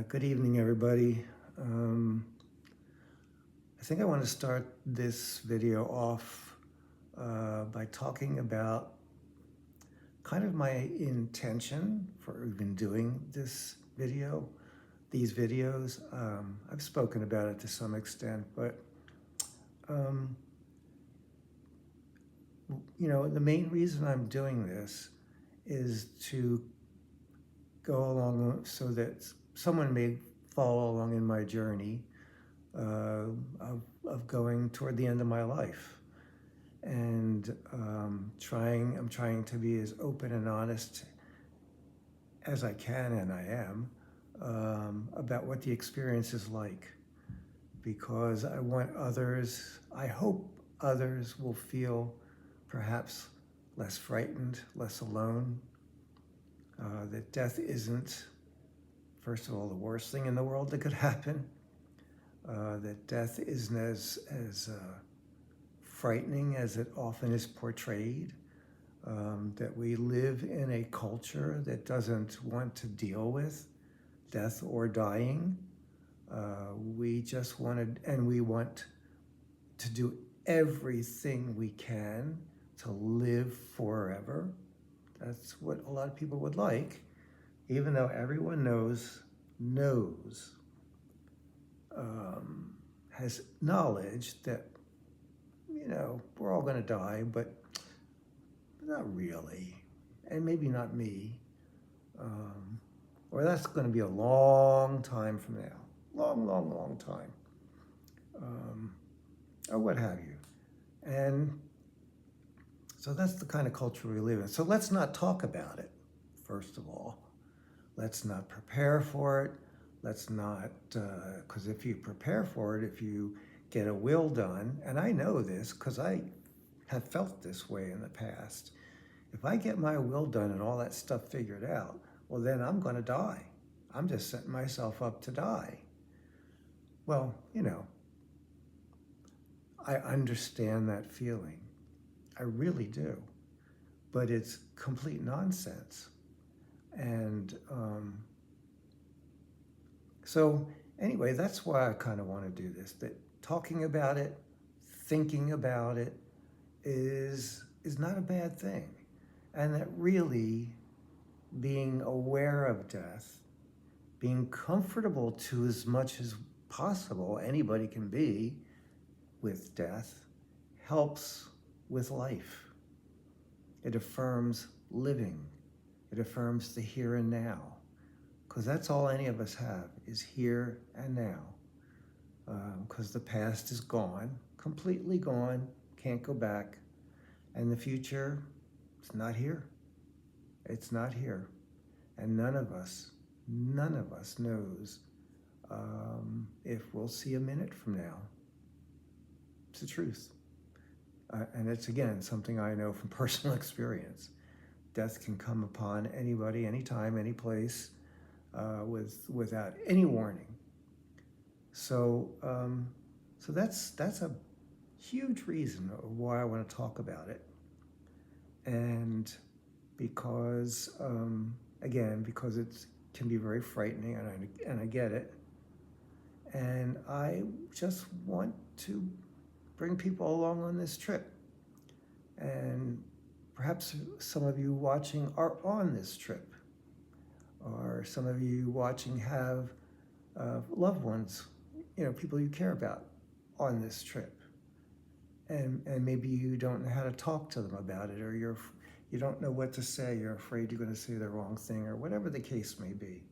Good evening, everybody. I think I want to start this video off by talking about kind of my intention for even doing these videos. I've spoken about it to some extent, but um, the main reason I'm doing this is to go along so that someone may follow along in my journey uh, of going toward the end of my life. And I'm trying to be as open and honest as I can, and I am, about what the experience is like. Because I hope others will feel perhaps less frightened, less alone, that death isn't, first of all, the worst thing in the world that could happen, that death isn't as frightening as it often is portrayed, that we live in a culture that doesn't want to deal with death or dying. We just we want to do everything we can to live forever. That's what a lot of people would like, even though everyone knows, has knowledge that, we're all going to die, but not really, and maybe not me, or that's going to be a long time from now, long time, or what have you. And so that's the kind of culture we live in. So let's not talk about it, first of all. Let's not prepare for it. Let's not, because if you prepare for it, if you get a will done, and I know this because I have felt this way in the past. If I get my will done and all that stuff figured out, well, then I'm going to die. I'm just setting myself up to die. Well, I understand that feeling. I really do. But it's complete nonsense. And so anyway, that's why I kind of want to do this, that talking about it, thinking about it is not a bad thing. And that really being aware of death, being comfortable to as much as possible, anybody can be with death, helps with life. It affirms living. It affirms the here and now. Because that's all any of us have, is here and now. Because the past is gone, completely gone, can't go back. And the future, it's not here. It's not here. And none of us knows if we'll see a minute from now. It's the truth. And it's, again, something I know from personal experience. Death can come upon anybody, anytime, any place, without any warning. So that's a huge reason why I want to talk about it. And because, again, because it can be very frightening, and I get it. And I just want to bring people along on this trip. And perhaps some of you watching are on this trip, or some of you watching have loved ones, people you care about on this trip. And maybe you don't know how to talk to them about it, or you don't know what to say, you're afraid you're going to say the wrong thing, or whatever the case may be.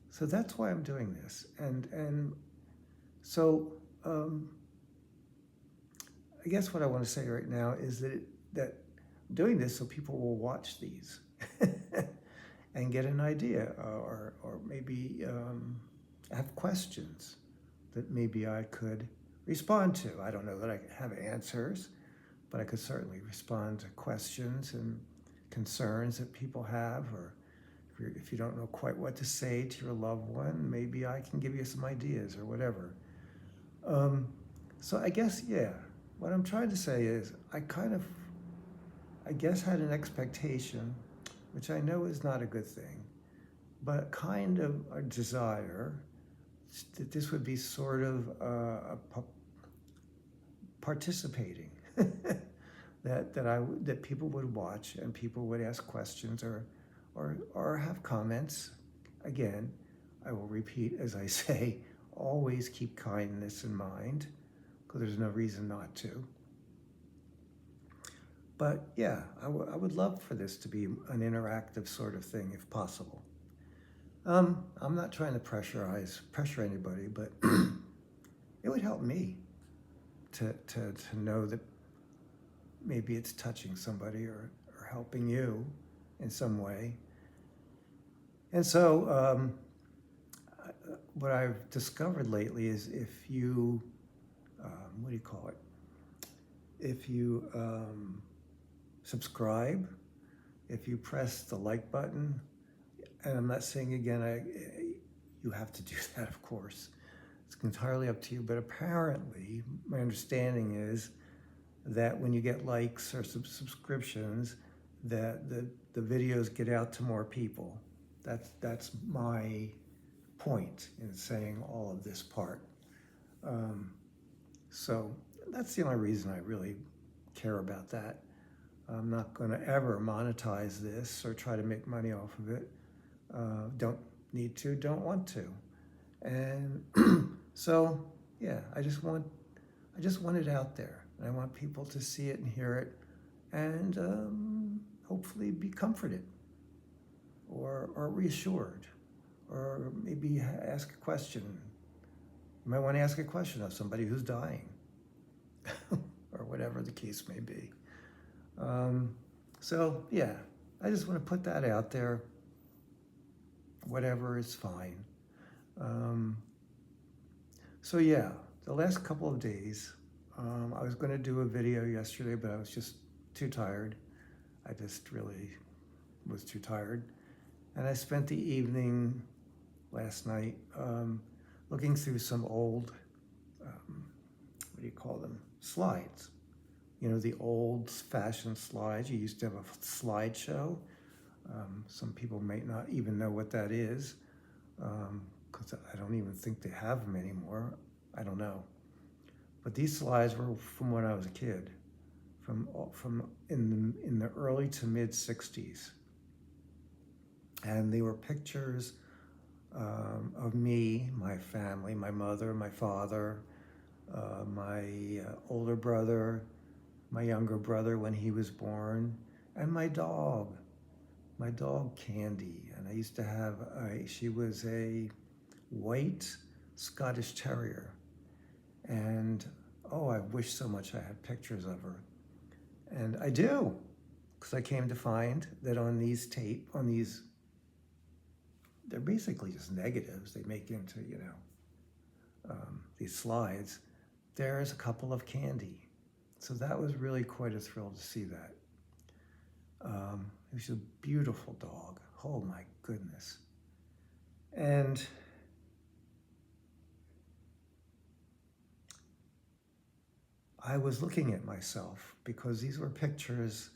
So that's why I'm doing this. And so I guess what I want to say right now is that I'm doing this so people will watch these and get an idea, or maybe have questions that maybe I could respond to. I don't know that I have answers, but I could certainly respond to questions and concerns that people have, or if you don't know quite what to say to your loved one, maybe I can give you some ideas or whatever. So I guess, what I'm trying to say is I guess had an expectation, which I know is not a good thing, but kind of a desire that this would be sort of participating, that people would watch and people would ask questions or have comments. Again, I will repeat as I say, always keep kindness in mind, because there's no reason not to. But yeah, I would love for this to be an interactive sort of thing if possible. I'm not trying to pressure anybody, but it would help me to know that maybe it's touching somebody or helping you in some way. And so what I've discovered lately is if you, what do you call it? If you subscribe, if you press the like button, and I'm not saying again, you have to do that, of course. It's entirely up to you, but apparently my understanding is that when you get likes or subscriptions, that the videos get out to more people. That's my point in saying all of this part. So that's the only reason I really care about that. I'm not going to ever monetize this or try to make money off of it. Don't need to, don't want to. And so, yeah, I just want it out there. And I want people to see it and hear it and hopefully be comforted or reassured, or maybe ask a question. You might want to ask a question of somebody who's dying or whatever the case may be. So yeah, I just want to put that out there. Whatever is fine. So yeah, the last couple of days, I was going to do a video yesterday, but I was just too tired. I just really was too tired. And I spent the evening last night looking through some old, what do you call them? Slides. You know, the old-fashioned slides. You used to have a slideshow. Some people might not even know what that is, because I don't even think they have them anymore. I don't know. But these slides were from when I was a kid, from in the early to mid 60s. And they were pictures of me, my family, my mother, my father, my older brother, my younger brother when he was born, and my dog Candy. And I used to have, she was a white Scottish Terrier. And oh, I wish so much I had pictures of her. And I do, because I came to find that on these they're basically just negatives they make into, these slides. There's a couple of Candy. So that was really quite a thrill to see that. It was a beautiful dog. Oh my goodness. And I was looking at myself because these were pictures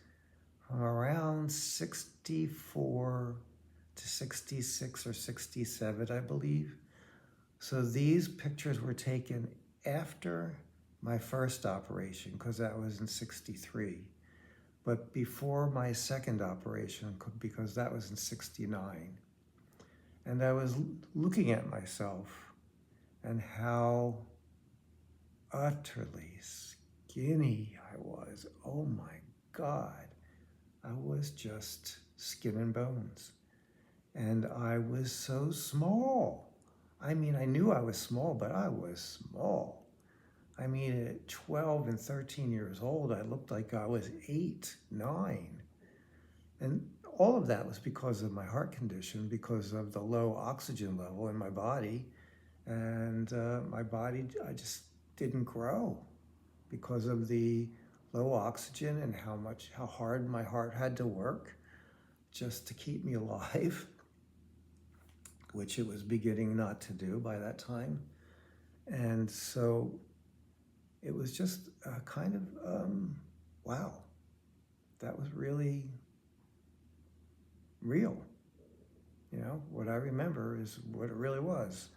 from around 64 to 66 or 67, I believe. So these pictures were taken after my first operation, because that was in 63. But before my second operation, because that was in 69. And I was looking at myself and how utterly skinny I was. Oh my God. I was just skin and bones. And I was so small. I mean, I knew I was small, but I was small. I mean, at 12 and 13 years old, I looked like I was 8, 9. And all of that was because of my heart condition, because of the low oxygen level in my body. And my body, I just didn't grow because of the low oxygen and how hard my heart had to work just to keep me alive, which it was beginning not to do by that time. And so it was just kind of, wow, that was really real. What I remember is what it really was.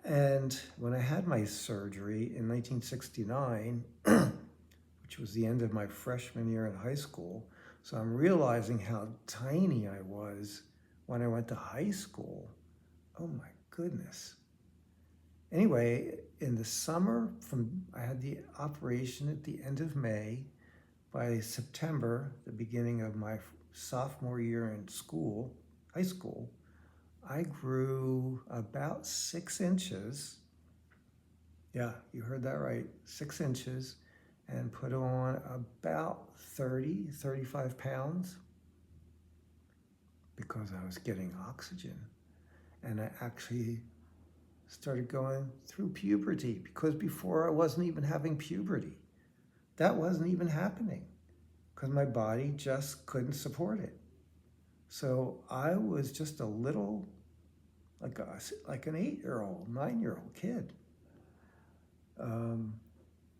And when I had my surgery in 1969, which was the end of my freshman year in high school, so I'm realizing how tiny I was when I went to high school. Oh my goodness. Anyway, in the summer, I had the operation at the end of May. By September, the beginning of my sophomore year in school, high school, I grew about 6 inches. Yeah, you heard that right, 6 inches, and put on about 35 pounds because I was getting oxygen. And I actually started going through puberty because before I wasn't even having puberty. That wasn't even happening because my body just couldn't support it. So I was just a little, like an 8-year-old, 9-year-old kid.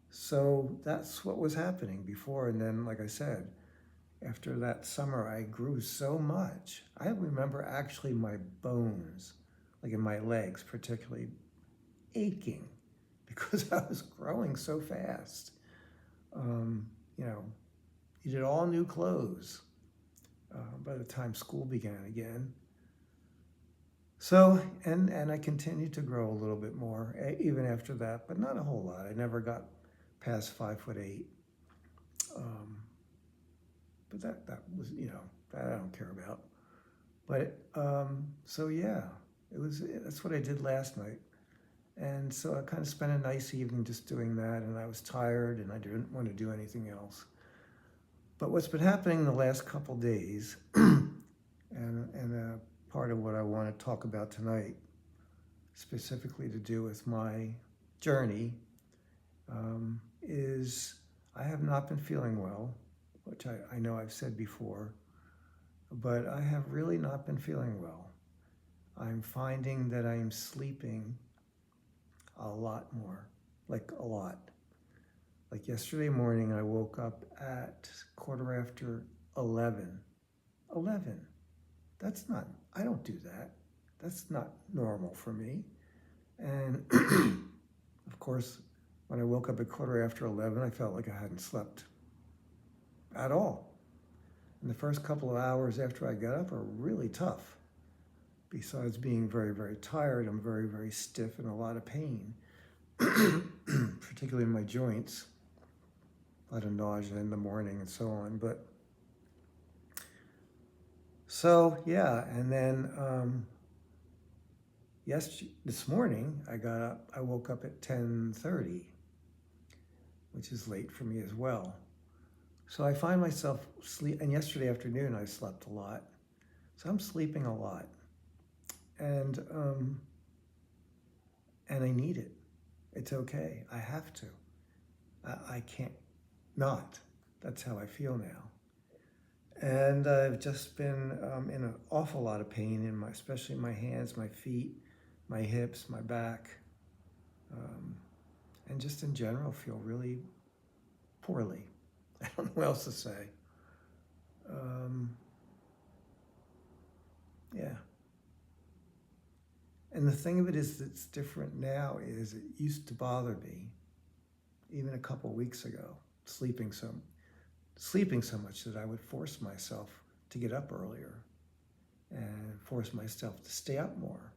So that's what was happening before. And then, like I said, after that summer, I grew so much. I remember actually my bones, like in my legs particularly, aching because I was growing so fast. You know, needed all new clothes by the time school began again. So, and I continued to grow a little bit more even after that, but not a whole lot. I never got past 5'8". But that was, that I don't care about. But so yeah, that's what I did last night. And so I kind of spent a nice evening just doing that, and I was tired and I didn't want to do anything else. But what's been happening the last couple days, and part of what I want to talk about tonight, specifically to do with my journey, is I have not been feeling well, which I know I've said before, but I have really not been feeling well. I'm finding that I'm sleeping a lot more, like a lot. Like yesterday morning, I woke up at 11:15. 11. That's not, I don't do that. That's not normal for me. And of course, when I woke up at 11:15, I felt like I hadn't slept at all. And the first couple of hours after I got up are really tough. Besides being very, very tired, I'm very, very stiff and a lot of pain, particularly in my joints. A lot of nausea in the morning and so on. But so yeah, and then this morning I woke up at 10:30, which is late for me as well. So I find myself and yesterday afternoon I slept a lot. So I'm sleeping a lot. And I need it. It's okay. I have to. I can't not. That's how I feel now. And I've just been in an awful lot of pain especially my hands, my feet, my hips, my back, and just in general feel really poorly. I don't know what else to say. Yeah. And the thing of it is that's different now is it used to bother me even a couple weeks ago, sleeping so much that I would force myself to get up earlier and force myself to stay up more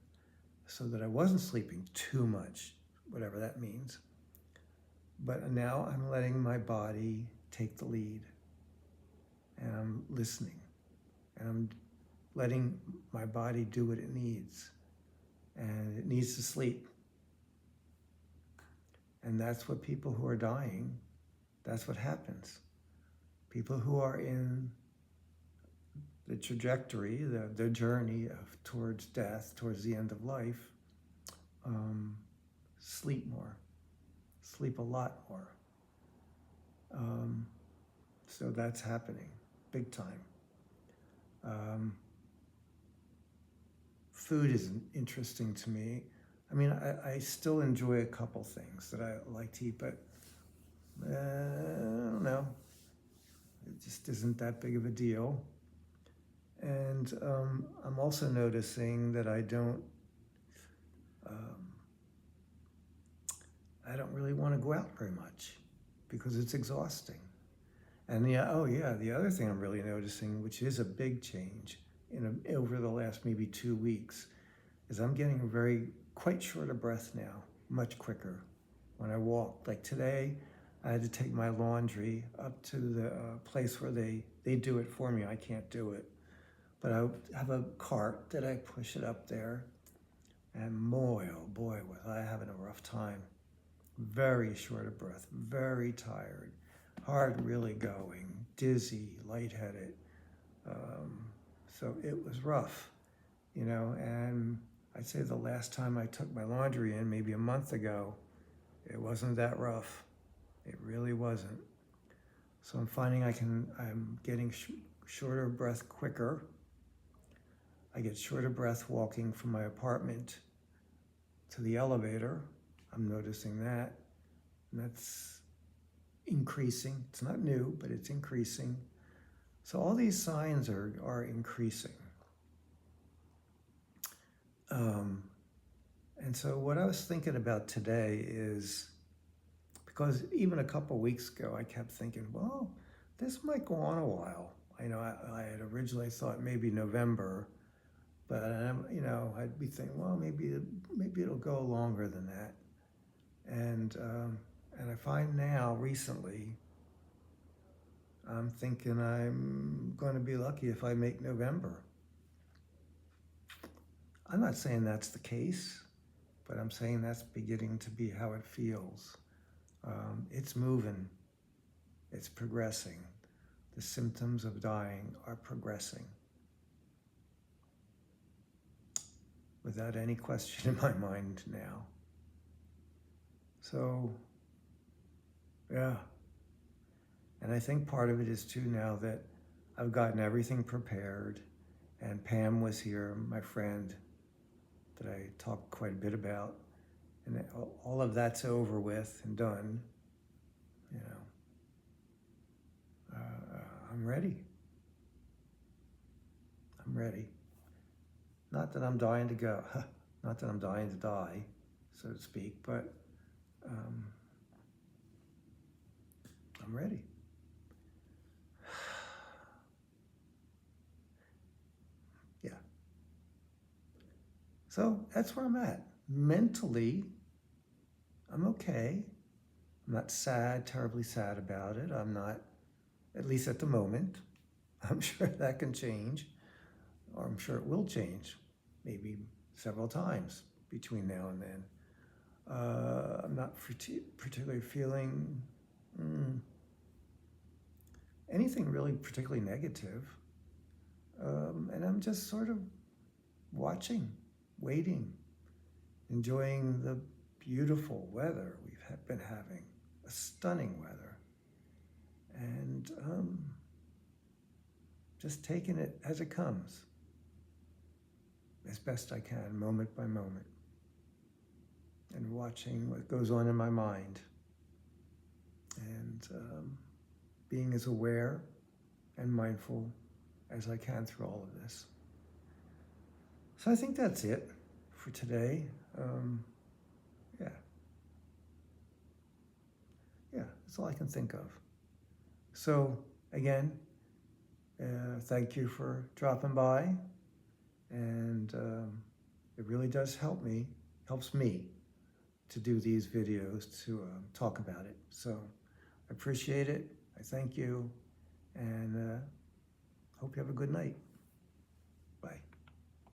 so that I wasn't sleeping too much, whatever that means. But now I'm letting my body take the lead, and I'm listening, and I'm letting my body do what it needs, and it needs to sleep. And that's what people who are dying, that's what happens. People who are in the trajectory, the journey towards death, towards the end of life, sleep more, sleep a lot more. So that's happening, big time. Food is interesting to me. I mean, I still enjoy a couple things that I like to eat, but I don't know. It just isn't that big of a deal. And I'm also noticing that um, I don't really want to go out very much because it's exhausting. And yeah, oh yeah, the other thing I'm really noticing, which is a big change over the last maybe 2 weeks, is I'm getting quite short of breath now, much quicker when I walk. Like today, I had to take my laundry up to the place where they do it for me. I can't do it. But I have a cart that I push it up there. And boy, oh boy, was I having a rough time. Very short of breath, very tired, heart really going, dizzy, lightheaded. So it was rough, and I'd say the last time I took my laundry in, maybe a month ago, it wasn't that rough. It really wasn't. So I'm finding I'm getting shorter of breath quicker. I get shorter breath walking from my apartment to the elevator. I'm noticing that. And that's increasing. It's not new, but it's increasing. So all these signs are increasing. And so what I was thinking about today is, because even a couple weeks ago, I kept thinking, well, this might go on a while. I had originally thought maybe November, but I'd be thinking, well, maybe it'll go longer than that. And I find now recently, I'm thinking I'm going to be lucky if I make November. I'm not saying that's the case, but I'm saying that's beginning to be how it feels. It's moving. It's progressing. The symptoms of dying are progressing. Without any question in my mind now. So, yeah. And I think part of it is too now that I've gotten everything prepared, and Pam was here, my friend, that I talked quite a bit about, and all of that's over with and done. I'm ready. I'm ready. Not that I'm dying to go, not that I'm dying to die, so to speak, but I'm ready. Yeah. So that's where I'm at. Mentally, I'm okay. I'm not sad, terribly sad about it. I'm not, at least at the moment. I'm sure that can change, or I'm sure it will change, maybe several times between now and then. I'm not particularly feeling anything really particularly negative. And I'm just sort of watching, waiting, enjoying the beautiful weather we've been having, a stunning weather. And just taking it as it comes, as best I can, moment by moment, and watching what goes on in my mind, and being as aware and mindful as I can through all of this. So I think that's it for today. Yeah, that's all I can think of. So again, thank you for dropping by, and it really does helps me to do these videos, to talk about it. So I appreciate it. I thank you, and hope you have a good night.